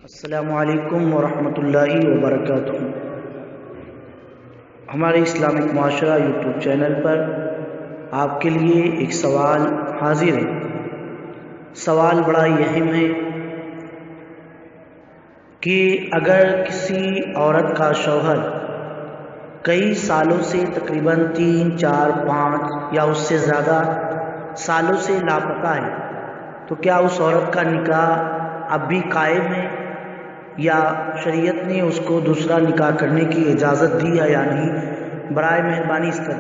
السلام علیکم ورحمۃ اللہ وبرکاتہ۔ ہمارے اسلامک معاشرہ یوٹیوب چینل پر آپ کے لیے ایک سوال حاضر ہے۔ سوال بڑا ہی اہم ہے کہ اگر کسی عورت کا شوہر کئی سالوں سے تقریباً 3، 4، 5 یا اس سے زیادہ سالوں سے لاپتہ ہے تو کیا اس عورت کا نکاح اب بھی قائم ہے یا شریعت نے اس کو دوسرا نکاح کرنے کی اجازت دی ہے یا نہیں؟ برائے مہربانی اس کا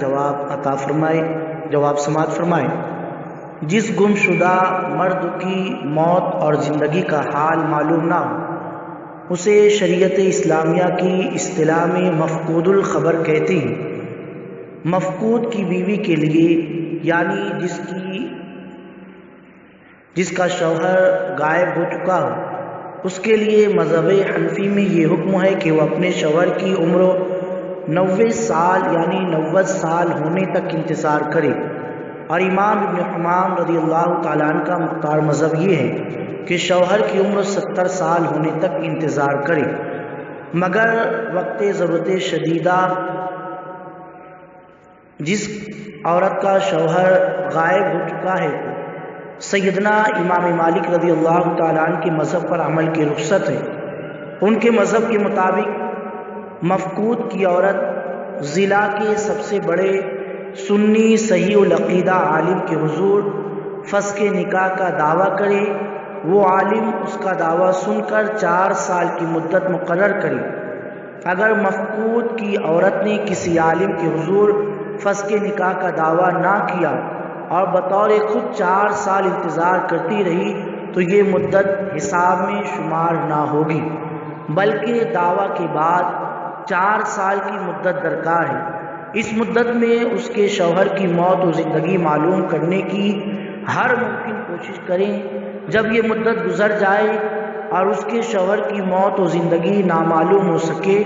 جواب سماعت فرمائیں۔ جس گم شدہ مرد کی موت اور زندگی کا حال معلوم نہ ہو اسے شریعت اسلامیہ کی اصطلاح میں مفقود الخبر کہتے ہیں۔ مفقود کی بیوی کے لیے یعنی جس کا شوہر غائب ہو چکا ہو اس کے لیے مذہب حنفی میں یہ حکم ہے کہ وہ اپنے شوہر کی عمر 90 سال یعنی 90 سال ہونے تک انتظار کرے، اور امام ابن حمام رضی اللہ تعالیٰ عنہ کا مختار مذہب یہ ہے کہ شوہر کی عمر 70 سال ہونے تک انتظار کرے، مگر وقت ضرورت شدیدہ جس عورت کا شوہر غائب ہو چکا ہے سیدنا امام مالک رضی اللہ تعالیٰ عنہ کے مذہب پر عمل کی رخصت ہے۔ ان کے مذہب کے مطابق مفقود کی عورت ضلع کے سب سے بڑے سنی صحیح العقیدہ عالم کے حضور فسخ نکاح کا دعویٰ کرے، وہ عالم اس کا دعویٰ سن کر 4 سال کی مدت مقرر کرے۔ اگر مفقود کی عورت نے کسی عالم کے حضور فسخ نکاح کا دعویٰ نہ کیا اور بطور خود 4 سال انتظار کرتی رہی تو یہ مدت حساب میں شمار نہ ہوگی، بلکہ دعویٰ کے بعد 4 سال کی مدت درکار ہے۔ اس مدت میں اس کے شوہر کی موت و زندگی معلوم کرنے کی ہر ممکن کوشش کریں۔ جب یہ مدت گزر جائے اور اس کے شوہر کی موت و زندگی نامعلوم ہو سکے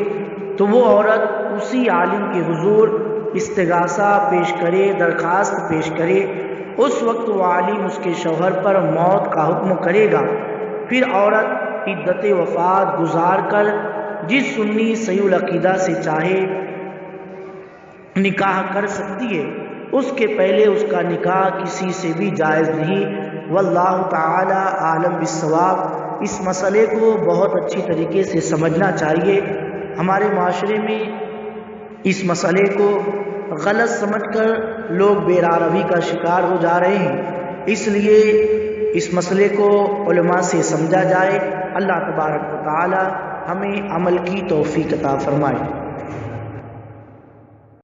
تو وہ عورت اسی عالم کے حضور استغاثہ پیش کرے، درخواست پیش کرے۔ اس وقت وہ عالم اس کے شوہر پر موت کا حکم کرے گا۔ پھر عورت عدت وفات گزار کر جس سنی صحیح العقیدہ سے چاہے نکاح کر سکتی ہے، اس کے پہلے اس کا نکاح کسی سے بھی جائز نہیں۔ واللہ تعالی عالم بالصواب۔ اس مسئلے کو بہت اچھی طریقے سے سمجھنا چاہیے۔ ہمارے معاشرے میں اس مسئلے کو غلط سمجھ کر لوگ بے روی کا شکار ہو جا رہے ہیں، اس لیے اس مسئلے کو علماء سے سمجھا جائے۔ اللہ تبارک و تعالی ہمیں عمل کی توفیق عطا فرمائے۔